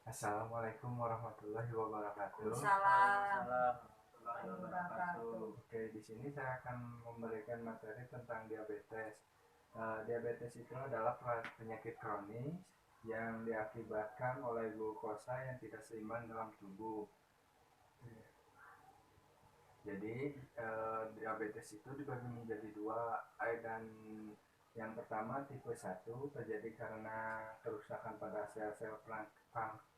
Assalamualaikum warahmatullahi wabarakatuh. Salam. Warahmatullahi wabarakatuh. Oke, di sini saya akan memberikan materi tentang diabetes. Diabetes itu adalah penyakit kronis yang diakibatkan oleh glukosa yang tidak seimbang dalam tubuh. Jadi diabetes itu dibagi menjadi dua, dan yang pertama tipe 1 terjadi karena kerusakan pada sel-sel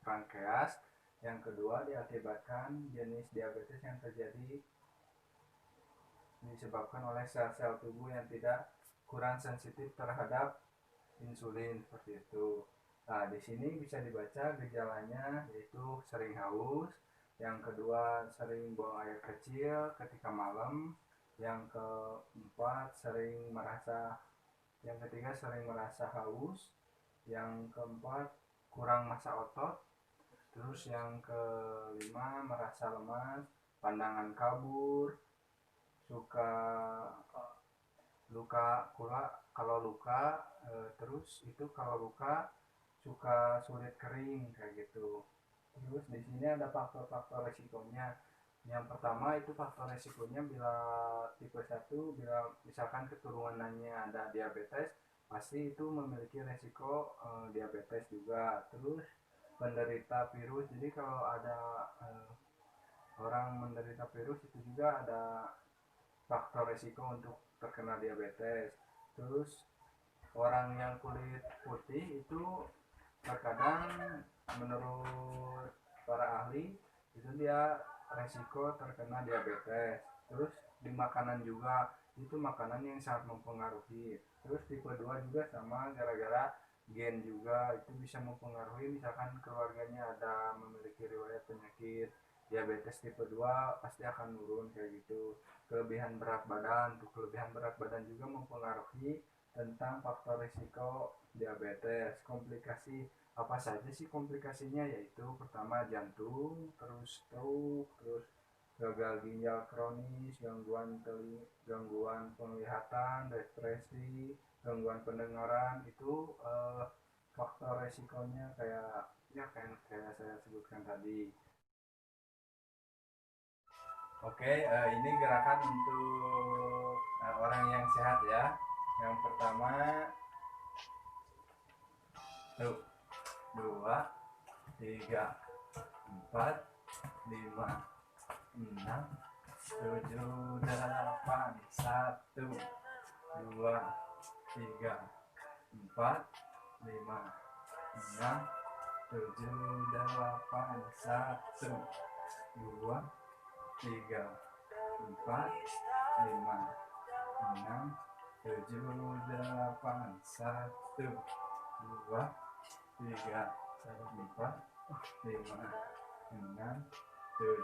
pankreas. Yang kedua diakibatkan jenis diabetes yang terjadi disebabkan oleh sel-sel tubuh yang tidak kurang sensitif terhadap insulin, seperti itu. Nah, di sini bisa dibaca gejalanya, yaitu sering haus, yang kedua sering buang air kecil ketika malam, yang keempat yang ketiga sering merasa haus, yang keempat kurang massa otot, terus yang kelima merasa lemas, pandangan kabur, suka luka kalau luka, terus itu kalau luka suka sulit kering kayak gitu. Terus di sini ada faktor-faktor resikonya. Yang pertama itu faktor resikonya bila tipe 1, bila misalkan keturunannya ada diabetes, pasti itu memiliki resiko diabetes juga. Terus penderita virus, jadi kalau ada orang menderita virus itu juga ada faktor resiko untuk terkena diabetes. Terus orang yang kulit putih itu terkadang menurut para ahli itu dia resiko terkena diabetes. Terus di makanan juga, itu makanan yang sangat mempengaruhi. Terus tipe 2 juga sama, gara-gara gen juga itu bisa mempengaruhi, misalkan keluarganya ada memiliki riwayat penyakit diabetes tipe 2 pasti akan turun kayak gitu. Kelebihan berat badan juga mempengaruhi tentang faktor risiko diabetes. Komplikasi apa saja sih komplikasinya, yaitu pertama jantung, terus stroke, terus gagal ginjal kronis, gangguan penglihatan, depresi, gangguan pendengaran. Itu faktor resikonya kayak saya sebutkan tadi. Oke, ini gerakan untuk orang yang sehat ya. Yang pertama, tuh, 2, 3, 4, 5, 6, 7, 8, 1, 2, 3, 4, 5, 6, 7, 8, 1, 2, 3, 4, 5, 6, 7, 8, 1, 2, 3, 4, 5, 6, 7,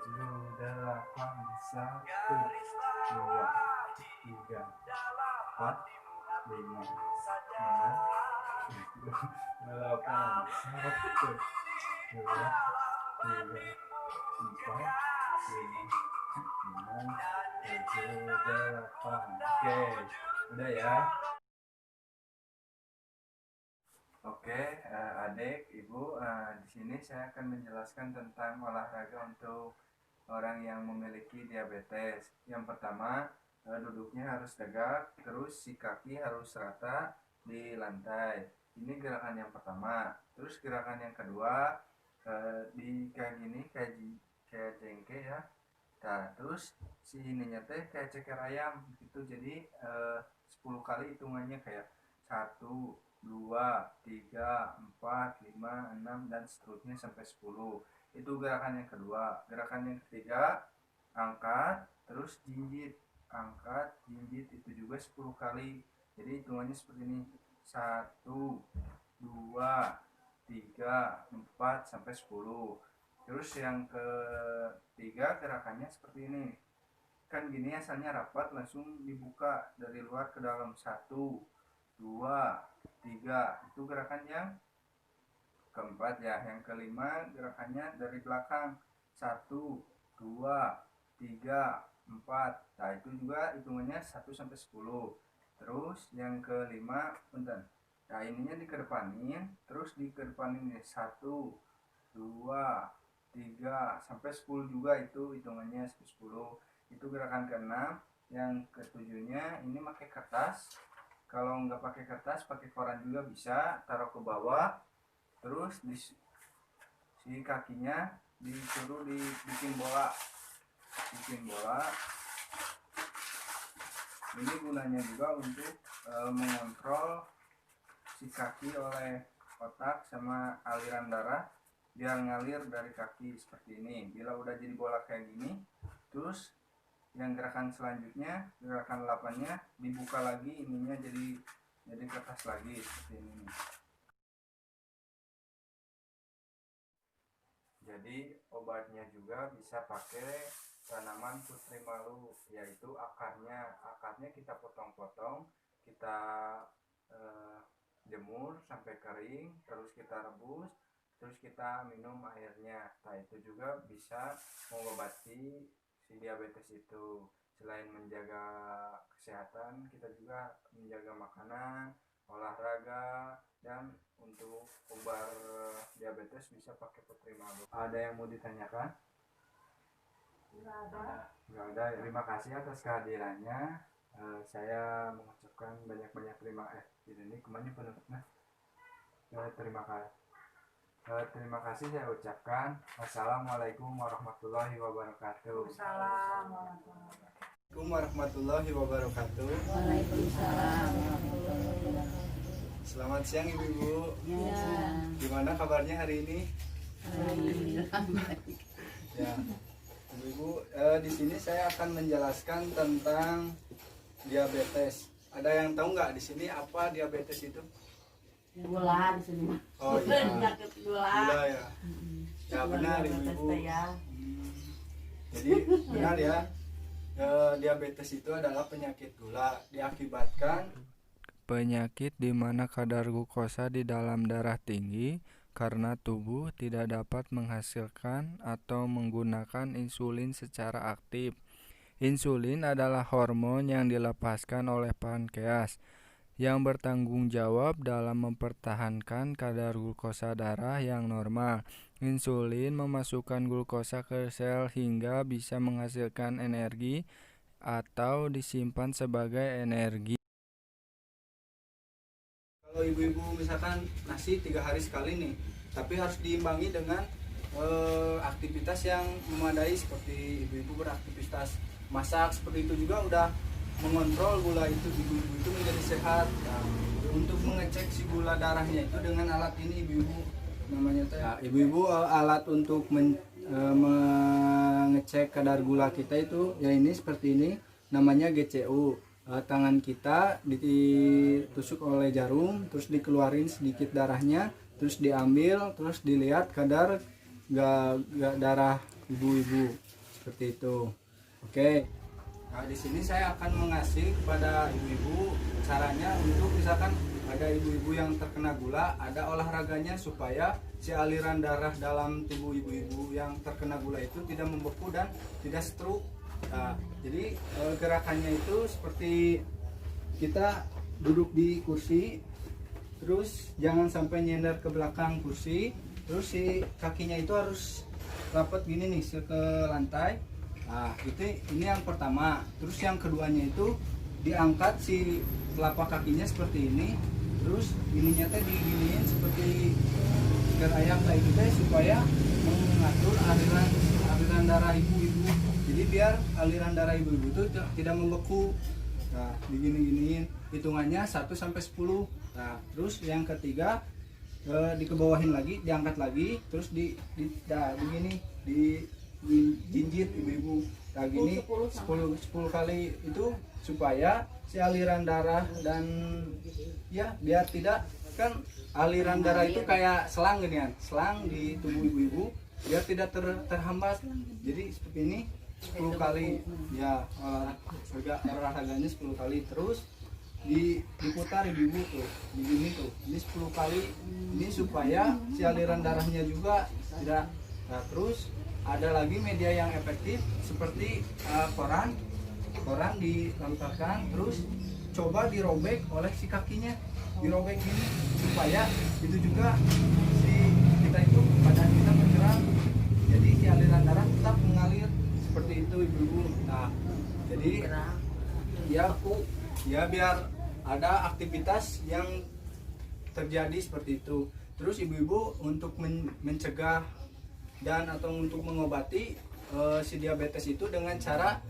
8, 1, 2, 3, 4, 5, 6, 7, 8, 1, 2, 3, 4, 5, 6, 7, 8. Oke, udah ya. Oke, adik, ibu, di sini saya akan menjelaskan tentang olahraga untuk orang yang memiliki diabetes. Yang pertama, duduknya harus tegak, terus si kaki harus rata di lantai. Ini gerakan yang pertama. Terus gerakan yang kedua, di kayak gini, kayak jengke ya. Nah, terus si ininya teh kayak ceker ayam gitu. Jadi 10 kali hitungannya, kayak 1, 2, 3, 4, 5, 6 dan seterusnya sampai 10. Itu gerakan yang kedua. Gerakan yang ketiga, angkat terus jinjit. Angkat jinjit itu juga 10 kali. Jadi hitungannya seperti ini. 1, 2, 3, 4 sampai 10. Terus yang ketiga gerakannya seperti ini. Kan gini asalnya rapat, langsung dibuka dari luar ke dalam. 1, 2, 3. Itu gerakan yang keempat ya. Yang kelima gerakannya dari belakang. 1, 2, 3, 4. Nah, itu juga hitungannya 1 sampai 10. Terus yang kelima, bentar. Nah, ininya dikedepanin, terus dikedepanin 1, 2, 3 sampai 10 juga, itu hitungannya 10. Itu gerakan ke-6. Yang ke-7-nya ini pakai kertas. Kalau nggak pakai kertas, pakai koran juga bisa, taruh ke bawah. Terus si kakinya disuruh dibikin bola. Ini gunanya juga untuk mengontrol si kaki oleh otak sama aliran darah biar ngalir dari kaki seperti ini. Bila udah jadi bola kayak gini, terus yang gerakan selanjutnya, gerakan 8-nya dibuka lagi, ininya jadi kertas lagi seperti ini. Jadi obatnya juga bisa pakai tanaman putri malu, yaitu akarnya kita potong-potong, kita jemur sampai kering, terus kita rebus, terus kita minum airnya. Nah, itu juga bisa mengobati si diabetes itu. Selain menjaga kesehatan, kita juga menjaga makanan, olahraga, dan untuk obat diabetes bisa pakai putri malu. Ada yang mau ditanyakan? Nggak ada. Terima kasih atas kehadirannya. Saya mengucapkan banyak-banyak terima ini kemana penutupnya. Terima kasih saya ucapkan. Wassalamualaikum warahmatullahi wabarakatuh. Assalamualaikum warahmatullahi wabarakatuh. Waalaikumsalam. Selamat siang ibu-ibu. Ya. Gimana kabarnya hari ini? Ya, ibu-ibu, di sini saya akan menjelaskan tentang diabetes. Ada yang tahu nggak di sini apa diabetes itu? Gula di sini mah. Oh iya. Penyakit gula. Gula ya. Ya benar ibu-ibu. Jadi benar ya. Diabetes itu adalah penyakit gula, diakibatkan penyakit di mana kadar glukosa di dalam darah tinggi karena tubuh tidak dapat menghasilkan atau menggunakan insulin secara aktif. Insulin adalah hormon yang dilepaskan oleh pankreas yang bertanggung jawab dalam mempertahankan kadar glukosa darah yang normal. Insulin memasukkan glukosa ke sel hingga bisa menghasilkan energi atau disimpan sebagai energi. Kalau ibu-ibu misalkan nasi 3 hari sekali nih, tapi harus diimbangi dengan aktivitas yang memadai, seperti ibu-ibu beraktivitas masak seperti itu juga udah mengontrol gula itu, ibu-ibu itu menjadi sehat. Nah, untuk mengecek si gula darahnya itu dengan alat ini ibu-ibu, namanya teh. Nah, ibu-ibu alat untuk mengecek kadar gula kita itu ya ini seperti ini, namanya GCU. Tangan kita ditusuk oleh jarum, terus dikeluarin sedikit darahnya, terus diambil, terus dilihat kadar darah ibu-ibu seperti itu. Oke. Nah, di sini saya akan mengasih kepada ibu-ibu caranya untuk misalkan ada ibu-ibu yang terkena gula, ada olahraganya supaya si aliran darah dalam tubuh ibu-ibu yang terkena gula itu tidak membeku dan tidak stroke. Nah, jadi gerakannya itu seperti kita duduk di kursi, terus jangan sampai nyender ke belakang kursi, terus si kakinya itu harus rapat gini nih ke lantai. Nah, ini yang pertama. Terus yang keduanya itu diangkat si telapak kakinya seperti ini, terus ininya teh diginiin seperti ikan ayam kayak gitu supaya mengatur aliran darah ibu-ibu. Jadi biar aliran darah ibu-ibu itu tidak membeku. Nah, digini-giniin, hitungannya 1 sampai 10. Nah, terus yang ketiga dikebawahin lagi, diangkat lagi, terus begini jinjit ibu-ibu. Nah, gini 10 kali itu supaya si aliran darah dan ya biar tidak, kan aliran darah itu kayak selang gini kan, selang di tubuh ibu-ibu biar tidak terhambat. Jadi seperti ini 10 kali ya, olahraganya 10 kali, terus diputar ibu-ibu tuh begini tuh, ini 10 kali ini supaya si aliran darahnya juga tidak. Nah, terus ada lagi media yang efektif seperti koran dilemparkan, terus coba dirobek oleh si kakinya, dirobek ini supaya itu juga si kita kita itu badan kita bergerak, jadi si aliran darah tetap mengalir seperti itu ibu-ibu. Nah jadi ya biar ada aktivitas yang terjadi seperti itu. Terus ibu-ibu untuk mencegah dan atau untuk mengobati si diabetes itu dengan cara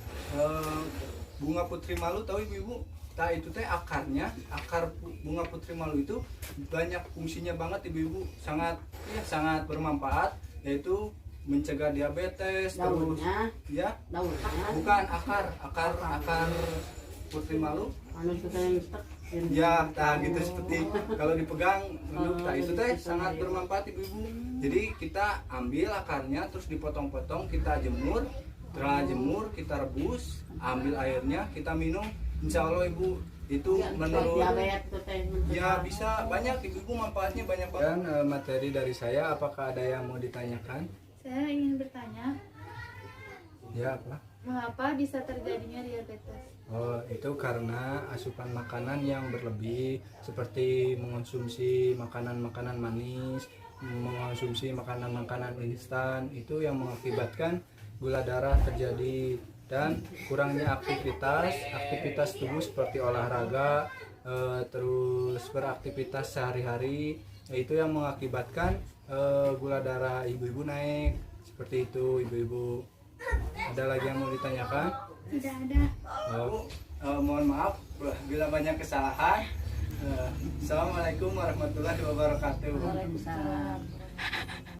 bunga putri malu, tahu ibu-ibu? Nah itu teh akar bunga putri malu itu banyak fungsinya banget ibu-ibu, sangat bermanfaat, yaitu mencegah diabetes. Daunnya, Terus ya daunnya. bukan akar putri malu Anu suka yang tek. ya, nah gitu seperti kalau dipegang nah itu teh sangat bermanfaat ibu-ibu. Jadi kita ambil akarnya, terus dipotong-potong, kita jemur, setelah jemur kita rebus, ambil airnya, kita minum, insya Allah ibu itu menurut diabetes tuh teh. ya bisa banyak ibu-ibu, manfaatnya banyak banget. Dan materi dari saya, apakah ada yang mau ditanyakan? Saya ingin bertanya, Ya apa? mengapa bisa terjadinya diabetes? Oh, itu karena asupan makanan yang berlebih, seperti mengonsumsi makanan-makanan manis, mengonsumsi makanan-makanan instan, itu yang mengakibatkan gula darah terjadi. Dan kurangnya aktivitas tubuh seperti olahraga, terus beraktivitas sehari-hari, itu yang mengakibatkan gula darah ibu-ibu naik. Seperti itu ibu-ibu. Ada lagi yang mau ditanyakan? Tidak ada. Mohon maaf bila banyak kesalahan. Assalamualaikum warahmatullahi wabarakatuh. Waalaikumsalam.